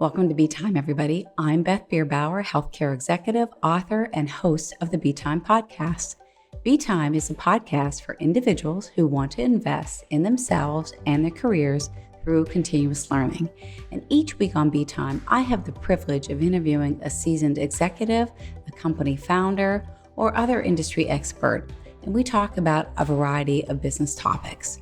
Welcome to Be Time, everybody. I'm Beth Bierbauer, healthcare executive, author, and host of the Be Time podcast. Be Time is a podcast for individuals who want to invest in themselves and their careers through continuous learning. And each week on Be Time, I have the privilege of interviewing a seasoned executive, a company founder, or other industry expert, and we talk about a variety of business topics.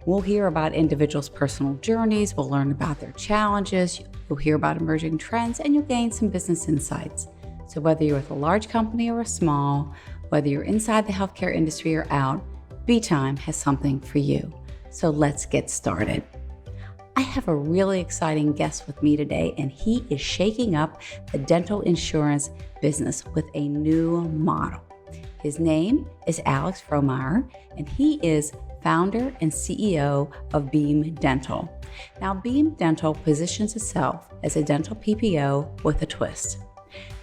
We'll hear about individuals' personal journeys, we'll learn about their challenges, you'll hear about emerging trends, and you'll gain some business insights. So whether you're with a large company or a small, whether you're inside the healthcare industry or out, Be Time has something for you. So let's get started. I have a really exciting guest with me today, and he is shaking up the dental insurance business with a new model. His name is Alex Frommeyer, and he is founder and CEO of Beam Dental. Now, Beam Dental positions itself as a dental PPO with a twist.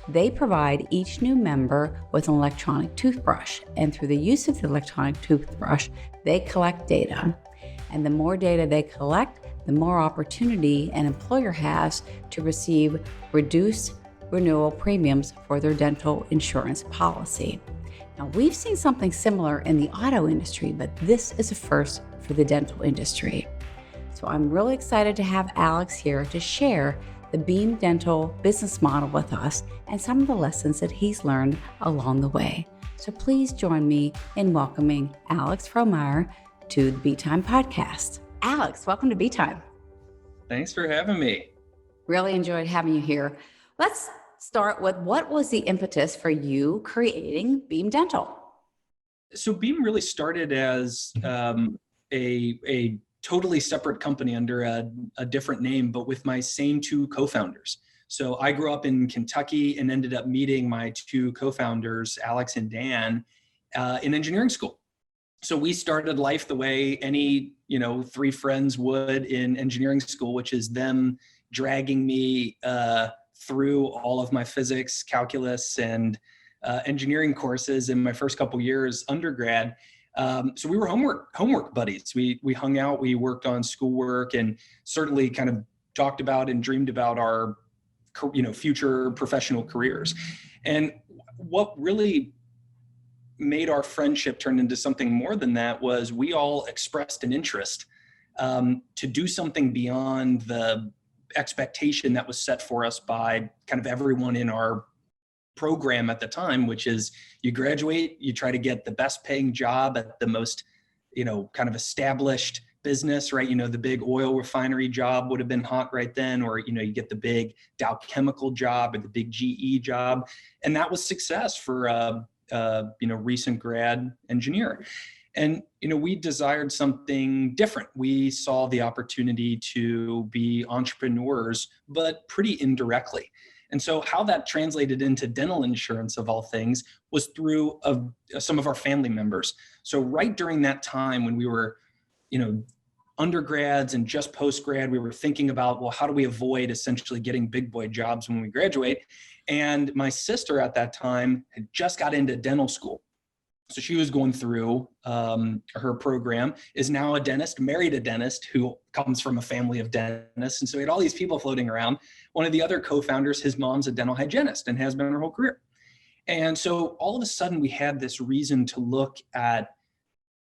They provide each new member with an electronic toothbrush, and through the use of the electronic toothbrush, they collect data. And the more data they collect, the more opportunity an employer has to receive reduced renewal premiums for their dental insurance policy. Now, we've seen something similar in the auto industry, but this is a first for the dental industry. So I'm really excited to have Alex here to share the Beam Dental business model with us and some of the lessons that he's learned along the way. So please join me in welcoming Alex Frommeyer to the Be Time podcast. Alex, welcome to Be Time. Thanks for having me. Really enjoyed having you here. Let's start with, what was the impetus for you creating Beam Dental? So Beam really started as a totally separate company under a different name, but with my same two co-founders. So I grew up in Kentucky and ended up meeting my two co-founders, Alex and Dan, in engineering school. So we started life the way any, three friends would in engineering school, which is them dragging me through all of my physics, calculus, and engineering courses in my first couple years undergrad. So we were homework buddies. We hung out, we worked on schoolwork, and certainly kind of talked about and dreamed about our future professional careers. And what really made our friendship turn into something more than that was we all expressed an interest to do something beyond the expectation that was set for us by kind of everyone in our program at the time, which is you graduate, you try to get the best paying job at the most, kind of established business, right? The big oil refinery job would have been hot right then, or, you get the big Dow Chemical job or the big GE job. And that was success for recent grad engineer. And, we desired something different. We saw the opportunity to be entrepreneurs, but pretty indirectly. And so how that translated into dental insurance, of all things, was through some of our family members. So right during that time when we were, undergrads and just post-grad, we were thinking about, well, how do we avoid essentially getting big boy jobs when we graduate? And my sister at that time had just got into dental school. So she was going through her program, is now a dentist, married a dentist who comes from a family of dentists. And so we had all these people floating around. One of the other co-founders, his mom's a dental hygienist and has been her whole career. And so all of a sudden we had this reason to look at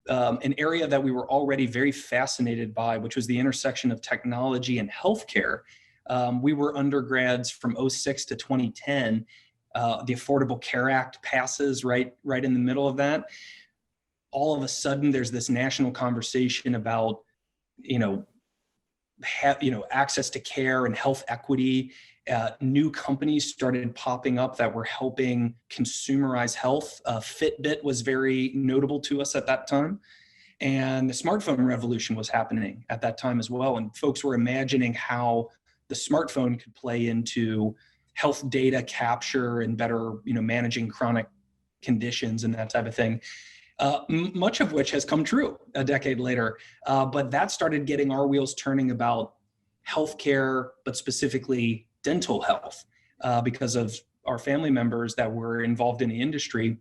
an area that we were already very fascinated by, which was the intersection of technology and healthcare. We were undergrads from 2006 to 2010. The Affordable Care Act passes right in the middle of that. All of a sudden, there's this national conversation about, access to care and health equity. New companies started popping up that were helping consumerize health. Fitbit was very notable to us at that time. And the smartphone revolution was happening at that time as well. And folks were imagining how the smartphone could play into health data capture and better, managing chronic conditions and that type of thing. Much of which has come true a decade later. But that started getting our wheels turning about healthcare, but specifically dental health, because of our family members that were involved in the industry,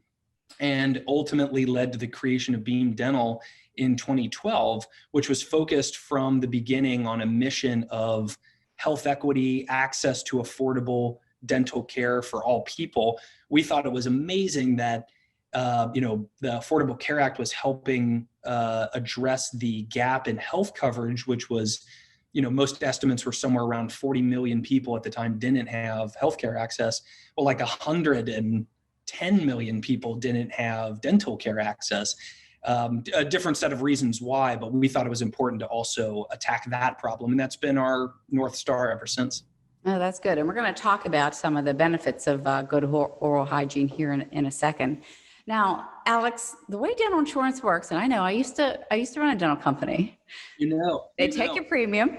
and ultimately led to the creation of Beam Dental in 2012, which was focused from the beginning on a mission of health equity, access to affordable dental care for all people, we thought it was amazing that the Affordable Care Act was helping address the gap in health coverage, which was, most estimates were somewhere around 40 million people at the time didn't have healthcare access. Well, like 110 million people didn't have dental care access. A different set of reasons why, but we thought it was important to also attack that problem. And that's been our North Star ever since. Oh, that's good. And we're going to talk about some of the benefits of good oral hygiene here in a second. Now, Alex, the way dental insurance works, and I know I used to run a dental company. They take your premium,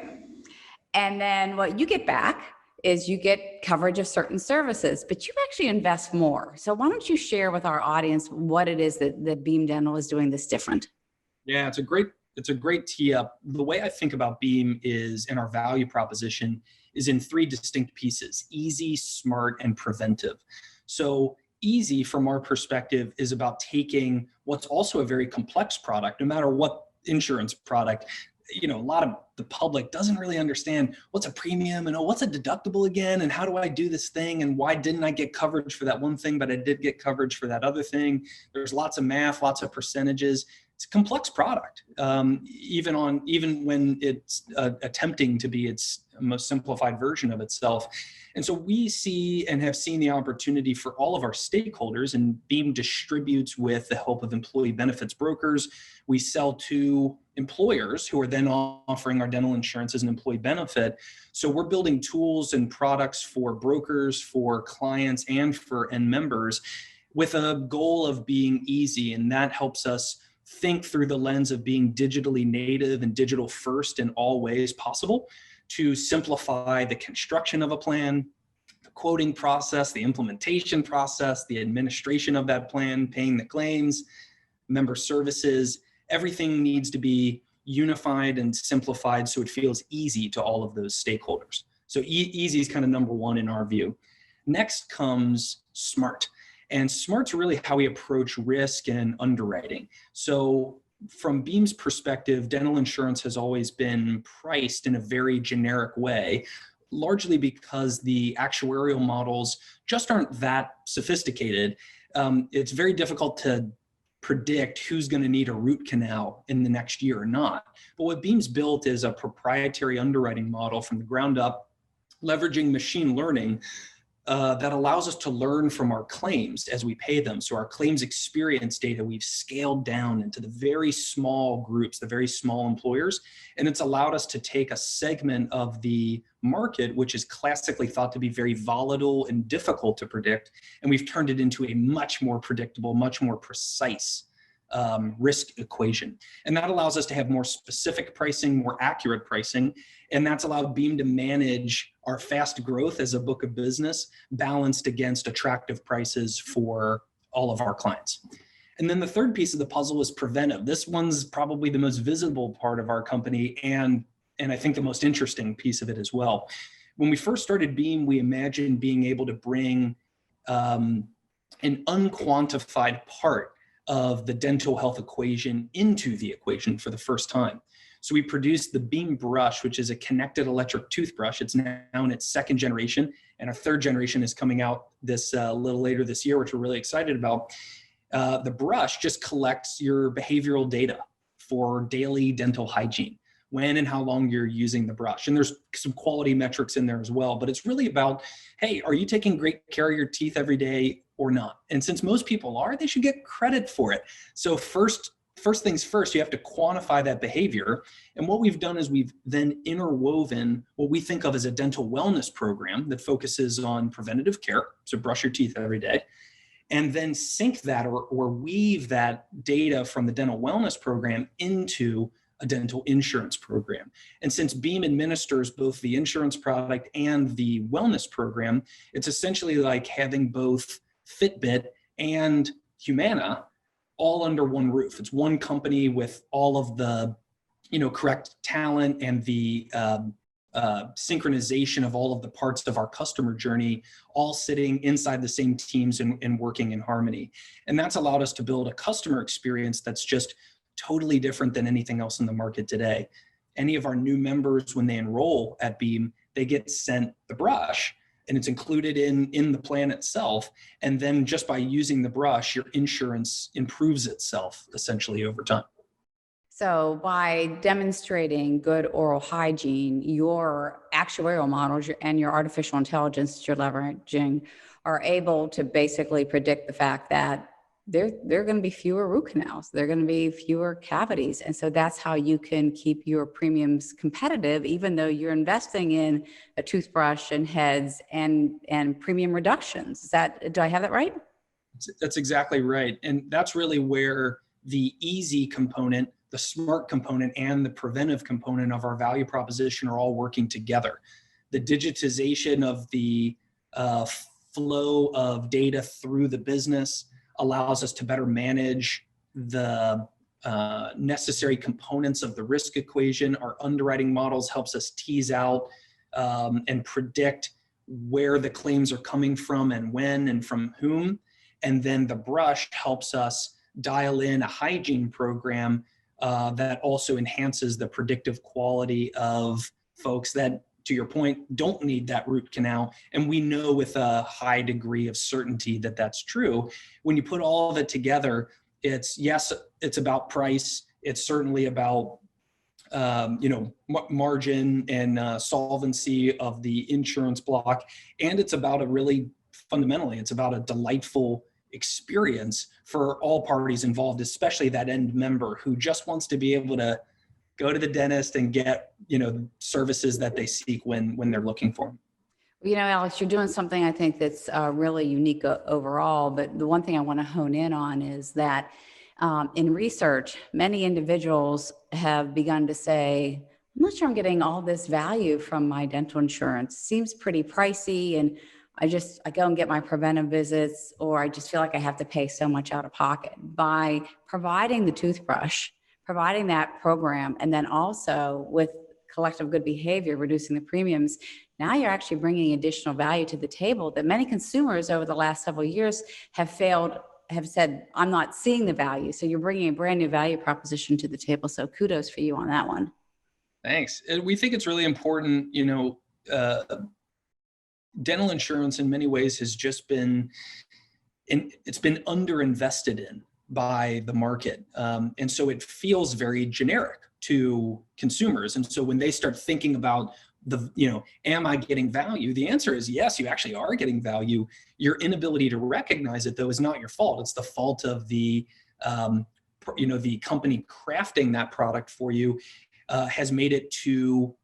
and then what you get back is you get coverage of certain services, but you actually invest more. So why don't you share with our audience what it is that Beam Dental is doing this different? Yeah, it's a great tee up. The way I think about Beam is, in our value proposition, is in three distinct pieces: easy, smart, and preventive. So easy, from our perspective, is about taking what's also a very complex product, no matter what insurance product. A lot of the public doesn't really understand what's a premium and what's a deductible again, and how do I do this thing, and why didn't I get coverage for that one thing, but I did get coverage for that other thing. There's lots of math, lots of percentages. It's a complex product, even when it's attempting to be its most simplified version of itself. And so we see and have seen the opportunity for all of our stakeholders, and Beam distributes with the help of employee benefits brokers. We sell to employers who are then offering our dental insurance as an employee benefit. So we're building tools and products for brokers, for clients, and for end members, with a goal of being easy. And that helps us think through the lens of being digitally native and digital first in all ways possible, to simplify the construction of a plan, the quoting process, the implementation process, the administration of that plan, paying the claims, member services. Everything needs to be unified and simplified so it feels easy to all of those stakeholders. So easy is kind of number one in our view. Next comes smart. And smart's really how we approach risk and underwriting. So from Beam's perspective, dental insurance has always been priced in a very generic way, largely because the actuarial models just aren't that sophisticated. It's very difficult to predict who's going to need a root canal in the next year or not. But what Beam's built is a proprietary underwriting model from the ground up, leveraging machine learning that allows us to learn from our claims as we pay them. So our claims experience data, we've scaled down into the very small groups, the very small employers. And it's allowed us to take a segment of the market, which is classically thought to be very volatile and difficult to predict. And we've turned it into a much more predictable, much more precise risk equation. And that allows us to have more specific pricing, more accurate pricing. And that's allowed Beam to manage our fast growth as a book of business balanced against attractive prices for all of our clients. And then the third piece of the puzzle is preventive. This one's probably the most visible part of our company, and I think the most interesting piece of it as well. When we first started Beam, we imagined being able to bring an unquantified part of the dental health equation into the equation for the first time. So we produced the Beam Brush, which is a connected electric toothbrush. It's now in its second generation, and our third generation is coming out this little later this year, which we're really excited about. The brush just collects your behavioral data for daily dental hygiene, when and how long you're using the brush. And there's some quality metrics in there as well, but it's really about, hey, are you taking great care of your teeth every day or not? And since most people are, they should get credit for it. So first things first, you have to quantify that behavior. And what we've done is we've then interwoven what we think of as a dental wellness program that focuses on preventative care. So brush your teeth every day, and then sync that or weave that data from the dental wellness program into a dental insurance program. And since Beam administers both the insurance product and the wellness program, it's essentially like having both Fitbit and Humana all under one roof. It's one company with all of the, correct talent and the synchronization of all of the parts of our customer journey, all sitting inside the same teams and working in harmony. And that's allowed us to build a customer experience that's just totally different than anything else in the market today. Any of our new members, when they enroll at Beam, they get sent the brush, and it's included in the plan itself. And then just by using the brush, your insurance improves itself essentially over time. So by demonstrating good oral hygiene, your actuarial models and your artificial intelligence that you're leveraging are able to basically predict the fact that there are going to be fewer root canals, there are going to be fewer cavities. And so that's how you can keep your premiums competitive, even though you're investing in a toothbrush and heads and premium reductions. Do I have that right? That's exactly right. And that's really where the easy component, the smart component, and the preventive component of our value proposition are all working together. The digitization of the flow of data through the business allows us to better manage the necessary components of the risk equation. Our underwriting models helps us tease out and predict where the claims are coming from and when and from whom. And then the brush helps us dial in a hygiene program that also enhances the predictive quality of folks that, to your point, don't need that root canal. And we know with a high degree of certainty that that's true. When you put all of it together, it's about price. It's certainly about margin and solvency of the insurance block. And it's about fundamentally, it's about a delightful experience for all parties involved, especially that end member who just wants to be able to go to the dentist and get, services that they seek when they're looking for them. Alex, you're doing something I think that's really unique overall. But the one thing I want to hone in on is that in research, many individuals have begun to say, I'm not sure I'm getting all this value from my dental insurance. Seems pretty pricey, and I go and get my preventive visits, or I just feel like I have to pay so much out of pocket. By providing the toothbrush, providing that program, and then also with collective good behavior, reducing the premiums, now you're actually bringing additional value to the table that many consumers over the last several years have said, I'm not seeing the value. So you're bringing a brand new value proposition to the table. So kudos for you on that one. Thanks. We think it's really important, dental insurance in many ways has just been underinvested in by the market. And so it feels very generic to consumers. And so when they start thinking about am I getting value? The answer is yes, you actually are getting value. Your inability to recognize it, though, is not your fault. It's the fault of the company crafting that product for you has made it too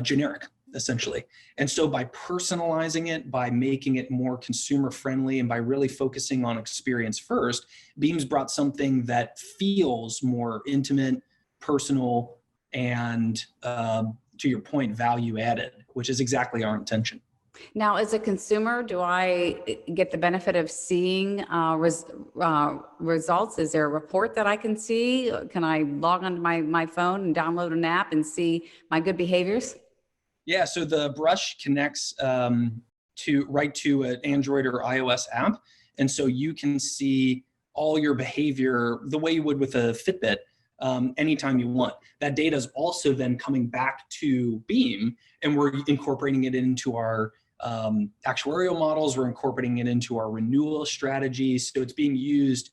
generic, essentially. And so by personalizing it, by making it more consumer friendly, and by really focusing on experience first, Beam's brought something that feels more intimate, personal, and to your point, value added, which is exactly our intention. Now, as a consumer, do I get the benefit of seeing results? Is there a report that I can see? Can I log onto my phone and download an app and see my good behaviors? Yeah, so the brush connects to an Android or iOS app. And so you can see all your behavior the way you would with a Fitbit anytime you want. That data is also then coming back to Beam, and we're incorporating it into our actuarial models. We're incorporating it into our renewal strategies. So it's being used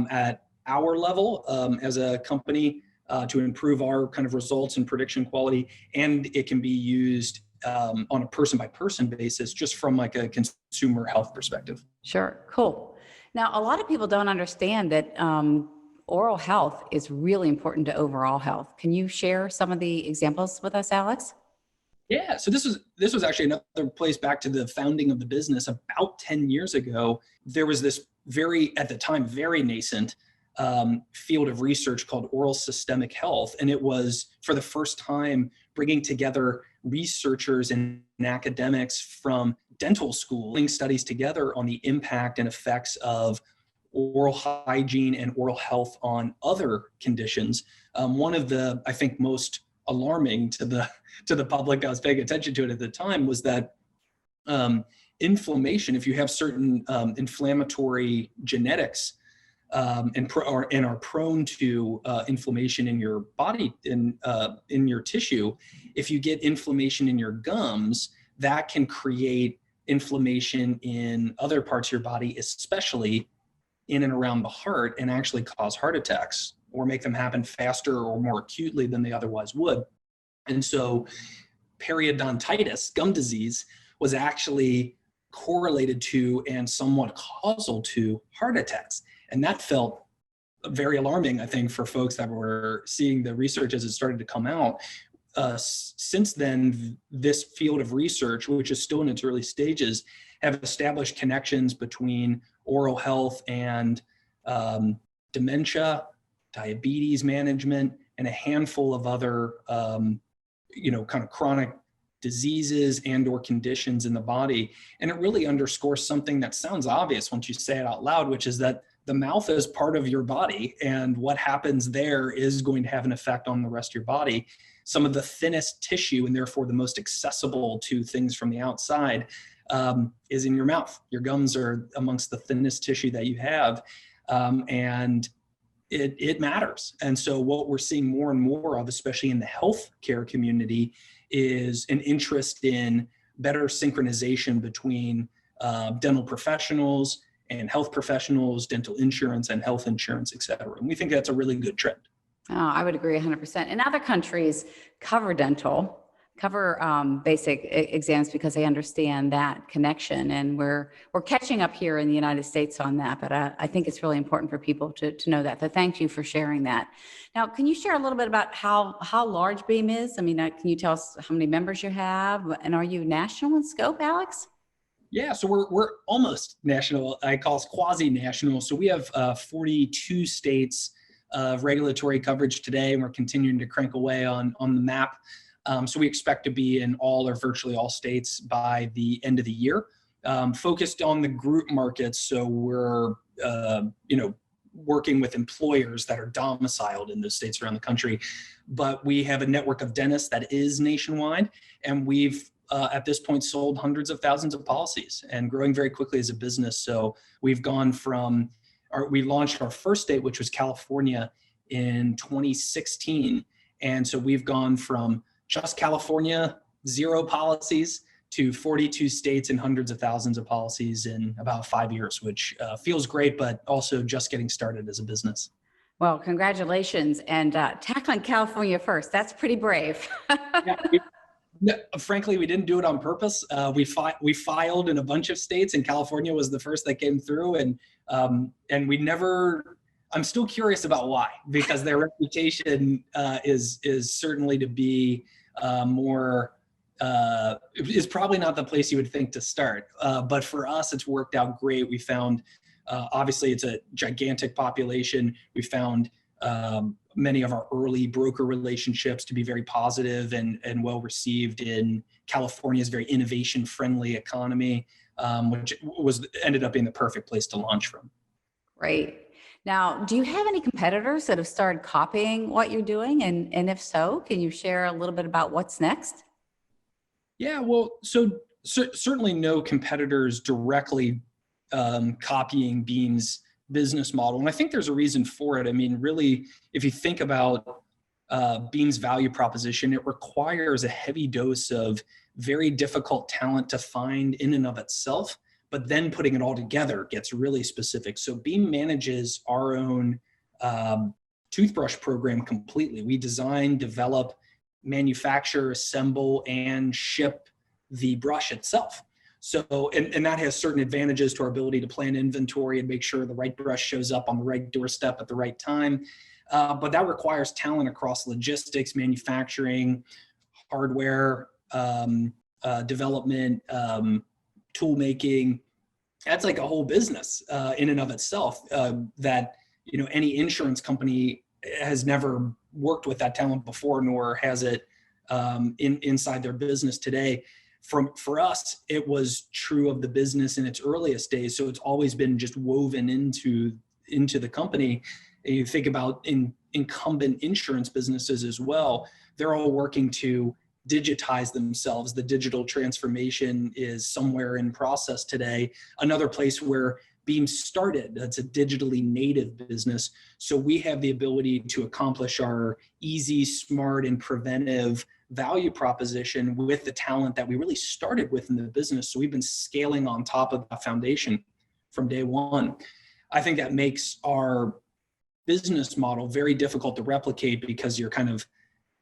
at our level as a company to improve our kind of results and prediction quality. And it can be used on a person by person basis, just from like a consumer health perspective. Sure. Cool. Now, a lot of people don't understand that oral health is really important to overall health. Can you share some of the examples with us, Alex? Yeah, so this was actually another place back to the founding of the business about 10 years ago. There was this at the time, very nascent field of research called oral systemic health. And it was, for the first time, bringing together researchers and academics from dental school, doing studies together on the impact and effects of oral hygiene and oral health on other conditions. One of the, I think, most alarming to the public, I was paying attention to it at the time, was that inflammation, if you have certain inflammatory genetics, and are prone to inflammation in your body, in your tissue. If you get inflammation in your gums, that can create inflammation in other parts of your body, especially in and around the heart, and actually cause heart attacks or make them happen faster or more acutely than they otherwise would. And so periodontitis, gum disease, was actually correlated to and somewhat causal to heart attacks. And that felt very alarming, I think, for folks that were seeing the research as it started to come out. Since then, this field of research, which is still in its early stages, have established connections between oral health and dementia, diabetes management, and a handful of other, kind of chronic diseases and or conditions in the body. And it really underscores something that sounds obvious once you say it out loud, which is that the mouth is part of your body, and what happens there is going to have an effect on the rest of your body. Some of the thinnest tissue, and therefore the most accessible to things from the outside, is in your mouth. Your gums are amongst the thinnest tissue that you have, and it matters. And so what we're seeing more and more of, especially in the healthcare community, is an interest in better synchronization between dental professionals and health professionals, dental insurance and health insurance, et cetera. And we think that's a really good trend. Oh, I would agree 100%. And other countries cover basic exams because they understand that connection. And we're catching up here in the United States on that. But I think it's really important for people to know that. So thank you for sharing that. Now, can you share a little bit about how large Beam is? I mean, can you tell us how many members you have? And are you national in scope, Alex? Yeah, so we're almost national. I call us quasi-national. So we have 42 states of regulatory coverage today, and we're continuing to crank away on the map. So we expect to be in all or virtually all states by the end of the year. Focused on the group markets, so we're working with employers that are domiciled in those states around the country. But we have a network of dentists that is nationwide, and we've at this point sold hundreds of thousands of policies and growing very quickly as a business. So we've gone from we launched our first state, which was California, in 2016. And so we've gone from just California, 0 policies, to 42 states and hundreds of thousands of policies in about 5 years, which feels great, but also just getting started as a business. Well, congratulations. And tackling California first, that's pretty brave. No, frankly, we didn't do it on purpose. We filed in a bunch of states, and California was the first that came through. And we never. I'm still curious about why, because their reputation is certainly to be more. Is probably not the place you would think to start. But for us, it's worked out great. We found, obviously, it's a gigantic population. We found many of our early broker relationships to be very positive and well received in California's very innovation friendly economy, which ended up being the perfect place to launch from. Great. Now, do you have any competitors that have started copying what you're doing? And if so, can you share a little bit about what's next? Yeah, well, so certainly no competitors directly copying Beam's business model. And I think there's a reason for it. I mean, really, if you think about Beam's value proposition, it requires a heavy dose of very difficult talent to find in and of itself, but then putting it all together gets really specific. So Beam manages our own toothbrush program completely. We design, develop, manufacture, assemble, and ship the brush itself. So, and that has certain advantages to our ability to plan inventory and make sure the right brush shows up on the right doorstep at the right time. But that requires talent across logistics, manufacturing, hardware, development, tool making. That's like a whole business in and of itself that, any insurance company has never worked with that talent before, nor has it inside their business today. For us, it was true of the business in its earliest days. So it's always been just woven into the company. And you think about incumbent insurance businesses as well, they're all working to digitize themselves. The digital transformation is somewhere in process today. Another place where Beam started. That's a digitally native business. So we have the ability to accomplish our easy, smart, and preventive value proposition with the talent that we really started with in the business. So we've been scaling on top of that foundation from day one. I think that makes our business model very difficult to replicate because you're kind of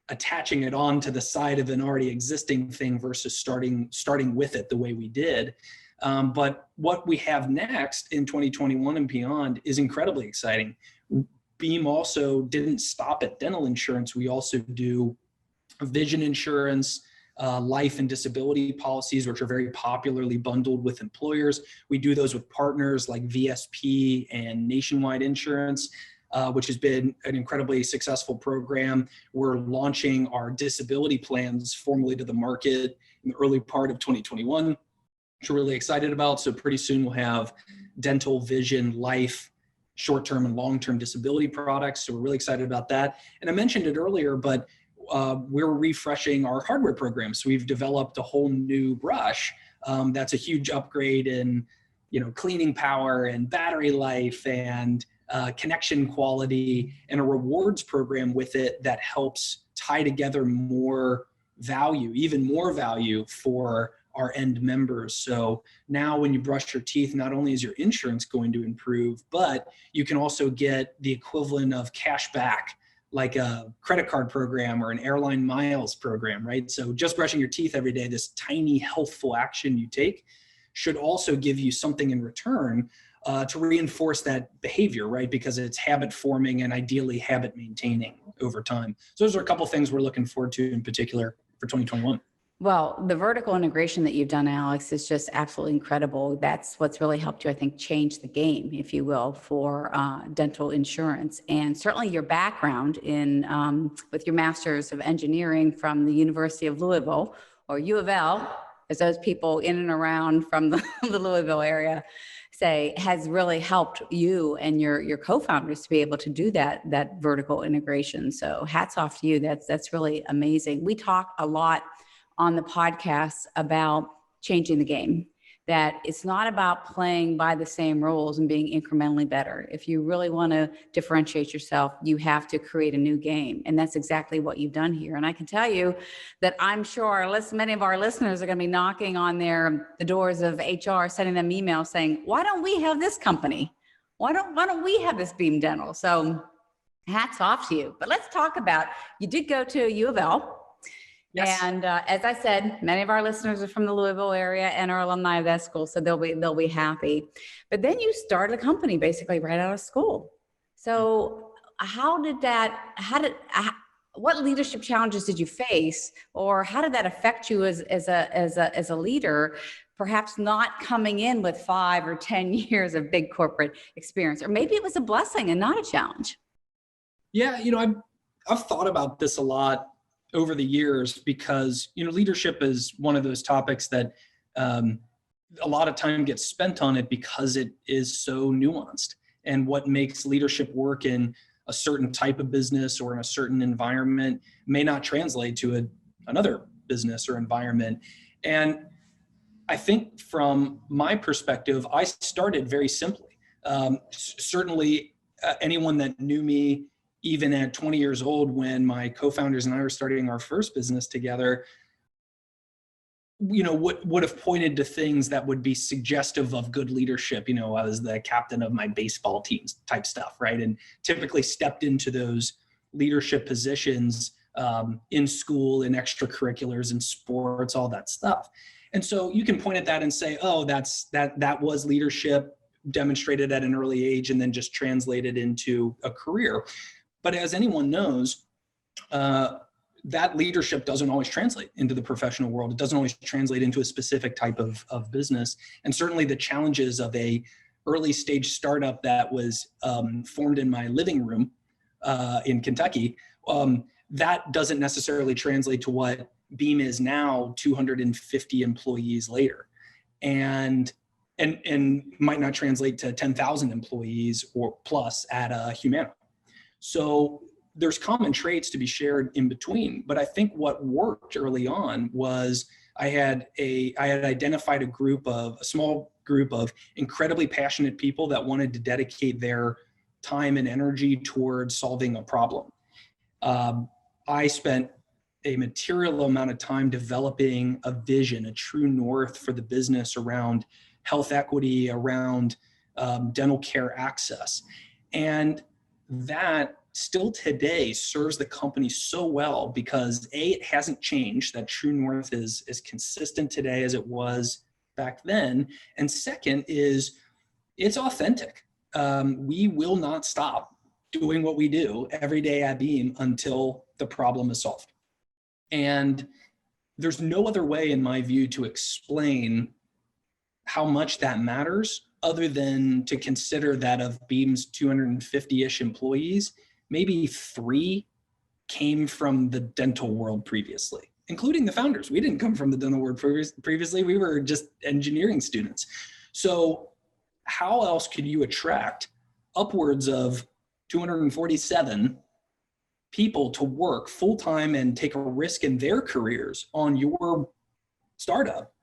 attaching it on to the side of an already existing thing versus starting with it the way we did. But what we have next in 2021 and beyond is incredibly exciting. Beam also didn't stop at dental insurance. We also do vision insurance, life and disability policies, which are very popularly bundled with employers. We do those with partners like VSP and Nationwide Insurance, which has been an incredibly successful program. We're launching our disability plans formally to the market in the early part of 2021, which we're really excited about. So pretty soon we'll have dental, vision, life, short-term and long-term disability products. So we're really excited about that. And I mentioned it earlier, but we're refreshing our hardware program. So we've developed a whole new brush that's a huge upgrade in, cleaning power and battery life and connection quality, and a rewards program with it that helps tie together more value, even more value for our end members. So now when you brush your teeth, not only is your insurance going to improve, but you can also get the equivalent of cash back, like a credit card program or an airline miles program, right? So just brushing your teeth every day, this tiny healthful action you take should also give you something in return to reinforce that behavior, right? Because it's habit forming and ideally habit maintaining over time. So those are a couple of things we're looking forward to in particular for 2021. Well, the vertical integration that you've done, Alex, is just absolutely incredible. That's what's really helped you, I think, change the game, if you will, for dental insurance. And certainly your background in with your master's of engineering from the University of Louisville, or U of L, as those people in and around from the Louisville area say, has really helped you and your co-founders to be able to do that vertical integration. So hats off to you. That's really amazing. We talk a lot on the podcast about changing the game, that it's not about playing by the same rules and being incrementally better. If you really want to differentiate yourself, you have to create a new game. And that's exactly what you've done here. And I can tell you that I'm sure many of our listeners are going to be knocking on the doors of HR, sending them emails saying, why don't we have this company? Why don't we have this Beam Dental? So hats off to you. But let's talk about, you did go to U of L. Yes. And as I said, many of our listeners are from the Louisville area and are alumni of that school, so they'll be happy. But then you started a company basically right out of school. So what leadership challenges did you face, or how did that affect you as a leader? Perhaps not coming in with 5 or 10 years of big corporate experience, or maybe it was a blessing and not a challenge. Yeah, I've thought about this a lot over the years because, leadership is one of those topics that a lot of time gets spent on it because it is so nuanced, and what makes leadership work in a certain type of business or in a certain environment may not translate to another business or environment. And I think from my perspective, I started very simply. Certainly anyone that knew me even at 20 years old, when my co-founders and I were starting our first business together, would have pointed to things that would be suggestive of good leadership. I was the captain of my baseball teams type stuff, right? And typically stepped into those leadership positions in school, in extracurriculars, in sports, all that stuff. And so you can point at that and say, oh, that was leadership demonstrated at an early age and then just translated into a career. But as anyone knows, that leadership doesn't always translate into the professional world. It doesn't always translate into a specific type of business. And certainly the challenges of a early stage startup that was formed in my living room in Kentucky, that doesn't necessarily translate to what Beam is now, 250 employees later. And might not translate to 10,000 employees or plus at Humana. So there's common traits to be shared in between. But I think what worked early on was I had identified a small group of incredibly passionate people that wanted to dedicate their time and energy towards solving a problem. I spent a material amount of time developing a vision, a true north for the business around health equity, around dental care access. And that still today serves the company so well because A, it hasn't changed. That true north is as consistent today as it was back then. And second is it's authentic. We will not stop doing what we do every day at Beam until the problem is solved. And there's no other way, in my view, to explain how much that matters other than to consider that of Beam's 250-ish employees, maybe 3 came from the dental world previously, including the founders. We didn't come from the dental world previously. We were just engineering students. So how else could you attract upwards of 247 people to work full-time and take a risk in their careers on your startup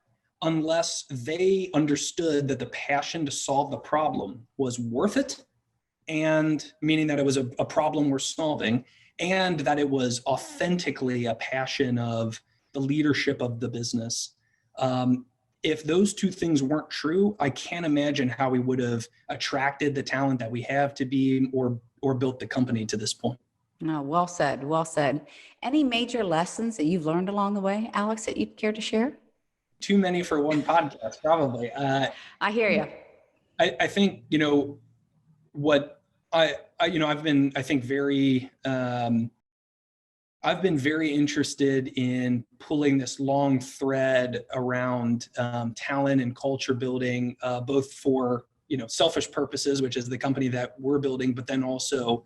unless they understood that the passion to solve the problem was worth it, and meaning that it was a problem we're solving, and that it was authentically a passion of the leadership of the business. If those two things weren't true, I can't imagine how we would have attracted the talent that we have to Beam or built the company to this point. No, well said. Well said. Any major lessons that you've learned along the way, Alex, that you'd care to share? Too many for one podcast, probably. I hear you. I think, what I've been, I think, I've been very interested in pulling this long thread around talent and culture building, both for, selfish purposes, which is the company that we're building, but then also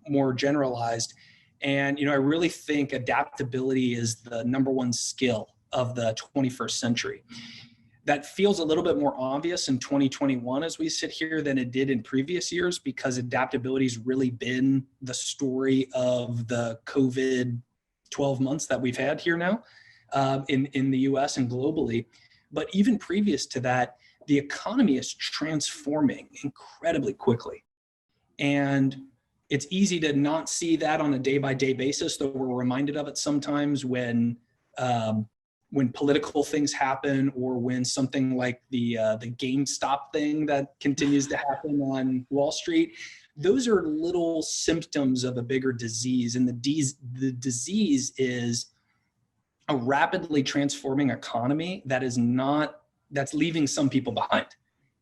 more generalized. And, I really think adaptability is the number one skill of the 21st century. That feels a little bit more obvious in 2021 as we sit here than it did in previous years, because adaptability has really been the story of the COVID 12 months that we've had here now in the US and globally. But even previous to that, the economy is transforming incredibly quickly. And it's easy to not see that on a day-by-day basis, though we're reminded of it sometimes when political things happen, or when something like the GameStop thing that continues to happen on Wall Street. Those are little symptoms of a bigger disease, and the disease is a rapidly transforming economy that's leaving some people behind,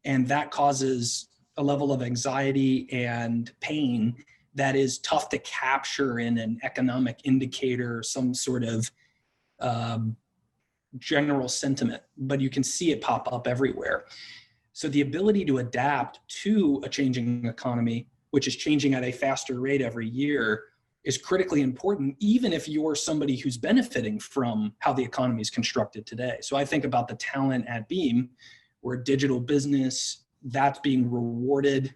and that causes a level of anxiety and pain that is tough to capture in an economic indicator, some sort of general sentiment, but you can see it pop up everywhere. So the ability to adapt to a changing economy, which is changing at a faster rate every year, is critically important, even if you're somebody who's benefiting from how the economy is constructed today. So I think about the talent at Beam. We're a digital business that's being rewarded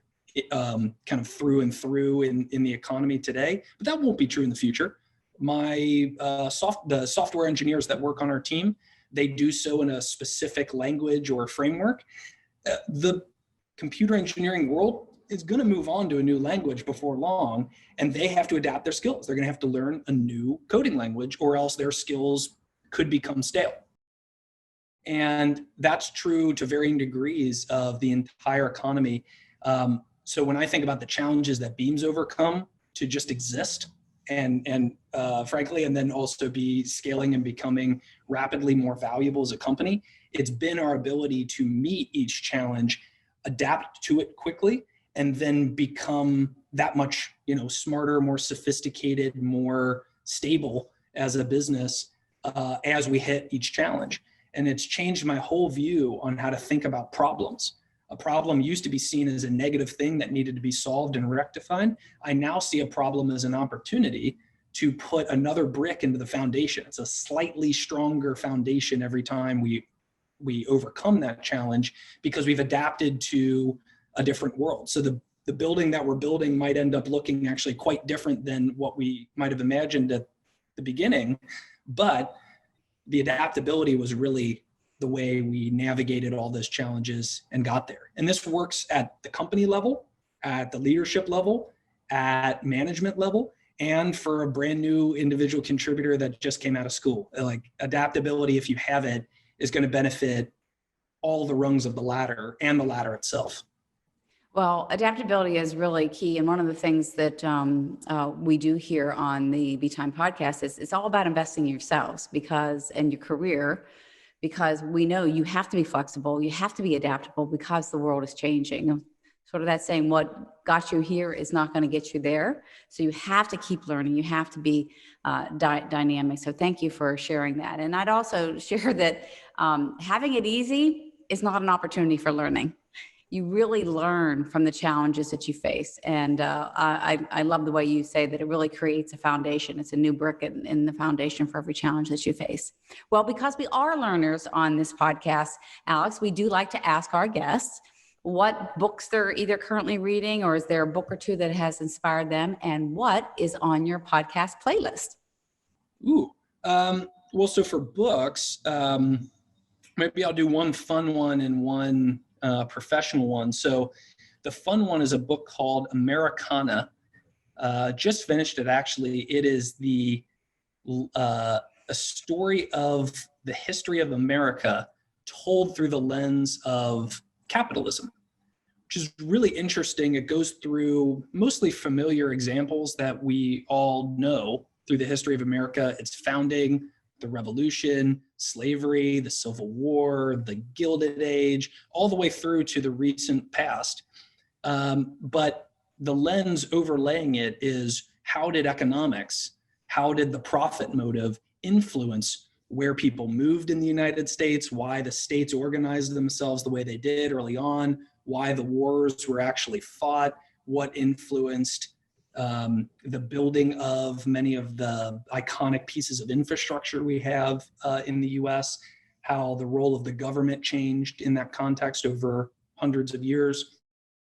kind of through and through in the economy today, but that won't be true in the future. The software engineers that work on our team, they do so in a specific language or framework. The computer engineering world is going to move on to a new language before long, and they have to adapt their skills. They're going to have to learn a new coding language, or else their skills could become stale. And that's true to varying degrees of the entire economy. So when I think about the challenges that Beam's overcome to just exist, and frankly, and then also be scaling and becoming rapidly more valuable as a company, it's been our ability to meet each challenge, adapt to it quickly, and then become that much, smarter, more sophisticated, more stable as a business as we hit each challenge. And it's changed my whole view on how to think about problems. A problem used to be seen as a negative thing that needed to be solved and rectified. I now see a problem as an opportunity to put another brick into the foundation. It's a slightly stronger foundation every time we overcome that challenge, because we've adapted to a different world. So the building that we're building might end up looking actually quite different than what we might have imagined at the beginning, but the adaptability was really the way we navigated all those challenges and got there. And this works at the company level, at the leadership level, at management level, and for a brand new individual contributor that just came out of school. Like, adaptability, if you have it, is going to benefit all the rungs of the ladder and the ladder itself. Well, adaptability is really key. And one of the things that we do here on the Be Time podcast is it's all about investing in yourselves and your career, because we know you have to be flexible, you have to be adaptable because the world is changing. Sort of that saying, what got you here is not going to get you there. So you have to keep learning. You have to be dynamic. So thank you for sharing that. And I'd also share that having it easy is not an opportunity for learning. You really learn from the challenges that you face. And I love the way you say that it really creates a foundation. It's a new brick in the foundation for every challenge that you face. Well, because we are learners on this podcast, Alex, we do like to ask our guests what books they're either currently reading, or is there a book or two that has inspired them, and what is on your podcast playlist? Well, so for books, maybe I'll do one fun one and one professional one. So the fun one is a book called Americana. Just finished it, actually. It is a story of the history of America told through the lens of capitalism, which is really interesting. It goes through mostly familiar examples that we all know through the history of America, its founding, the Revolution, slavery, the Civil War, the Gilded Age, all the way through to the recent past. But the lens overlaying it is, how did economics, how did the profit motive influence where people moved in the United States, why the states organized themselves the way they did early on, why the wars were actually fought, what influenced the building of many of the iconic pieces of infrastructure we have in the US, how the role of the government changed in that context over hundreds of years.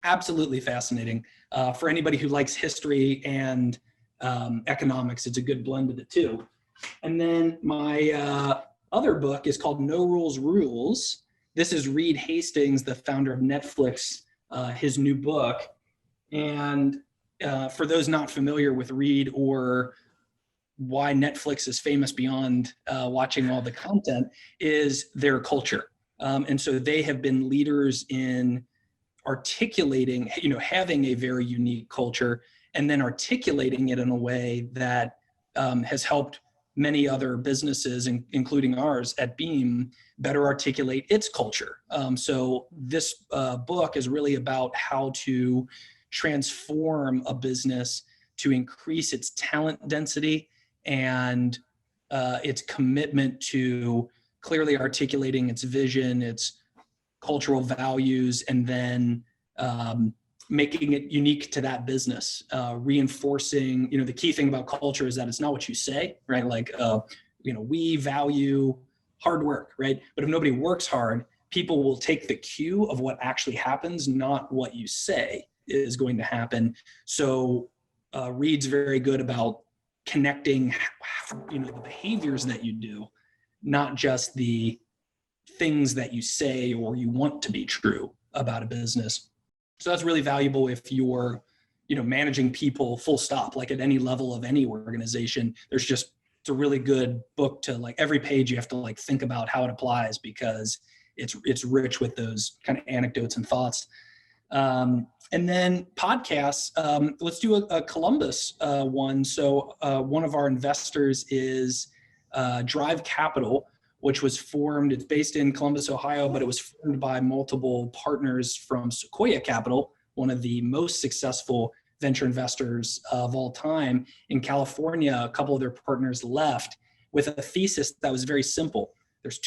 Absolutely fascinating. For anybody who likes history and economics, it's a good blend of the two. And then my other book is called No Rules Rules. This is Reed Hastings, the founder of Netflix, his new book. And for those not familiar with Reed or why Netflix is famous beyond watching all the content, is their culture. And so they have been leaders in articulating, having a very unique culture and then articulating it in a way that has helped many other businesses, including ours at Beam, better articulate its culture. So this book is really about how to transform a business to increase its talent density and its commitment to clearly articulating its vision, its cultural values, and then making it unique to that business, reinforcing, the key thing about culture is that it's not what you say, right? Like, we value hard work, right? But if nobody works hard, people will take the cue of what actually happens, not what you say is going to happen. So Reed's very good about connecting, the behaviors that you do, not just the things that you say or you want to be true about a business. So that's really valuable if you're, managing people full stop, like at any level of any organization. It's a really good book to, like, every page you have to think about how it applies, because it's rich with those kind of anecdotes and thoughts. And then podcasts, let's do a Columbus one. So one of our investors is Drive Capital, which was formed, it's based in Columbus, Ohio, but it was formed by multiple partners from Sequoia Capital, one of the most successful venture investors of all time. In California, a couple of their partners left with a thesis that was very simple. There's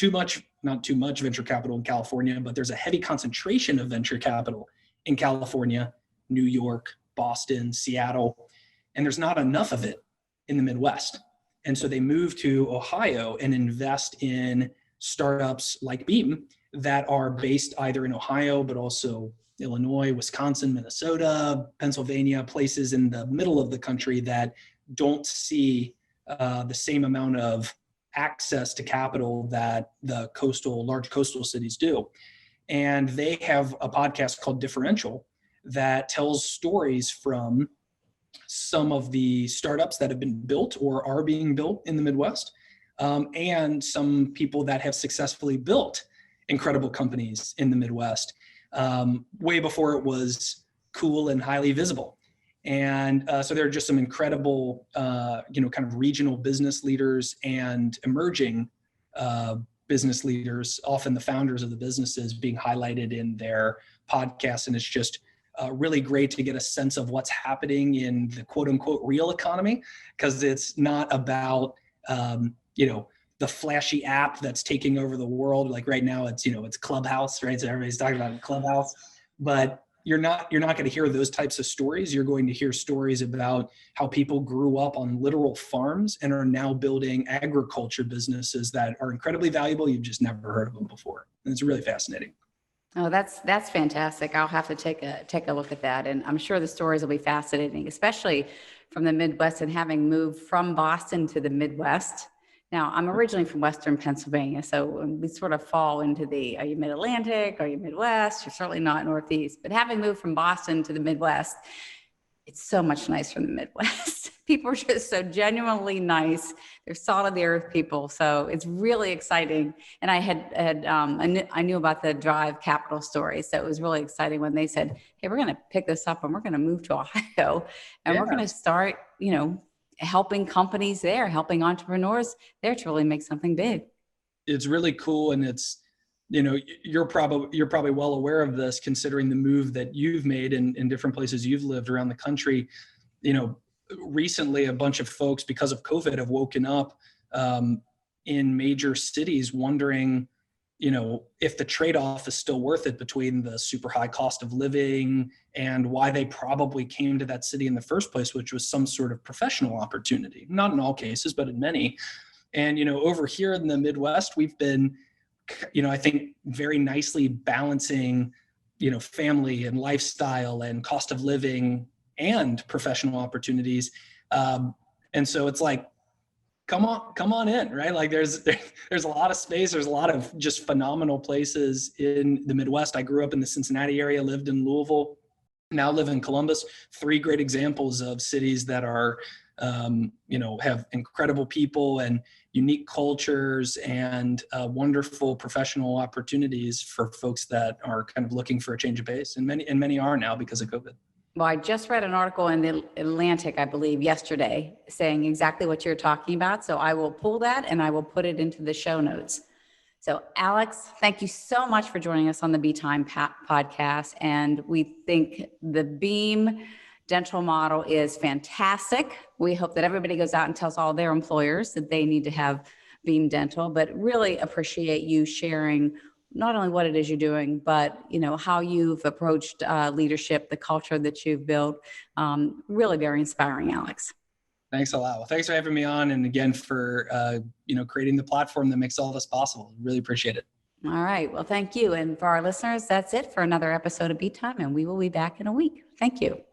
not too much venture capital in California, but there's a heavy concentration of venture capital in California, New York, Boston, Seattle, and there's not enough of it in the Midwest. And so they moved to Ohio and invest in startups like Beam that are based either in Ohio, but also Illinois, Wisconsin, Minnesota, Pennsylvania, places in the middle of the country that don't see the same amount of access to capital that the large coastal cities do. And they have a podcast called Differential that tells stories from some of the startups that have been built or are being built in the Midwest, and some people that have successfully built incredible companies in the Midwest, way before it was cool and highly visible. And so there are just some incredible, kind of regional business leaders and emerging business leaders, often the founders of the businesses, being highlighted in their podcasts. And it's just really great to get a sense of what's happening in the quote unquote real economy, because it's not about, the flashy app that's taking over the world. Like right now it's Clubhouse, right? So everybody's talking about Clubhouse, but you're not going to hear those types of stories. You're going to hear stories about how people grew up on literal farms and are now building agriculture businesses that are incredibly valuable. You've just never heard of them before. And it's really fascinating. Oh, that's fantastic. I'll have to take a look at that. And I'm sure the stories will be fascinating, especially from the Midwest and having moved from Boston to the Midwest. Now, I'm originally from Western Pennsylvania, so we sort of fall into are you Mid-Atlantic? Are you Midwest? You're certainly not Northeast. But having moved from Boston to the Midwest, it's so much nicer in the Midwest. People are just so genuinely nice. They're solid earth people. So it's really exciting. And I knew about the Drive Capital story. So it was really exciting when they said, hey, we're going to pick this up and we're going to move to Ohio and we're going to start, helping companies there, helping entrepreneurs there to really make something big. It's really cool. And it's, you're probably well aware of this, considering the move that you've made in different places you've lived around the country. Recently a bunch of folks, because of COVID, have woken up in major cities wondering, if the trade-off is still worth it between the super high cost of living and why they probably came to that city in the first place, which was some sort of professional opportunity. Not in all cases, but in many. And, over here in the Midwest, we've been, I think very nicely balancing, family and lifestyle and cost of living and professional opportunities. And so it's like, come on in, right? Like there's a lot of space. There's a lot of just phenomenal places in the Midwest. I grew up in the Cincinnati area, lived in Louisville, now live in Columbus. 3 great examples of cities that are, have incredible people and unique cultures and wonderful professional opportunities for folks that are kind of looking for a change of pace. And many are now because of COVID. Well, I just read an article in the Atlantic, I believe, yesterday, saying exactly what you're talking about. So I will pull that and I will put it into the show notes. So Alex, thank you so much for joining us on the Be Time podcast. And we think the Beam dental model is fantastic. We hope that everybody goes out and tells all their employers that they need to have Beam Dental, but really appreciate you sharing not only what it is you're doing, but how you've approached leadership, the culture that you've built. Really very inspiring, Alex. Thanks a lot. Well, thanks for having me on, and again for creating the platform that makes all this possible. Really appreciate it. All right. Well, thank you. And for our listeners, that's it for another episode of Be Time, and we will be back in a week. Thank you.